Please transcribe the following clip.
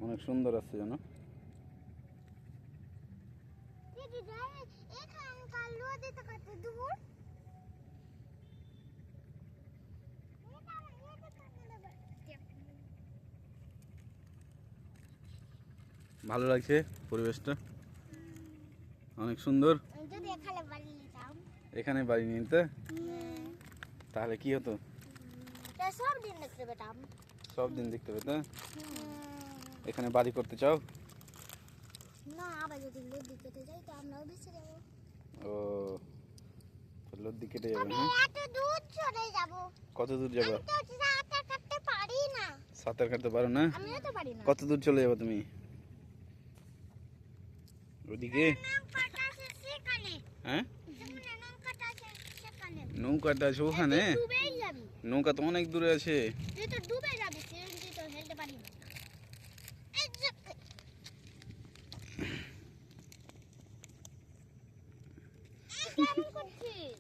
অনেক সুন্দর আছে জানো। ভালো লাগছে পরিবেশটা, অনেক সুন্দর। এখানে বাড়ি নিতে তাহলে কি হতো? সব দিন দেখতে পেতাম। সব দিন দেখতে পেতে। এখানে বাড়ি করতে চাও? না, আবার যদি লদ্দি কেটে যাই তো আমরাও বেঁচে যাবো। ও, লদ্দি কেটে যাবে? হ্যাঁ, এত দূর চলে যাব। কত দূর যাবে? আমি তো সাঁতার কাটতে পারি না। সাঁতার কাটতে পারো না? আমিও তো পারি না। কত দূর চলে যাবে তুমি? ওদিকে? হ্যাঁ, নৌকাটা আছে ওখানে? নৌকা তো অনেক দূরে আছে। তুই তো ডুবে যাবি, তুই তো হেলতে পারি না। কেমন করছিস?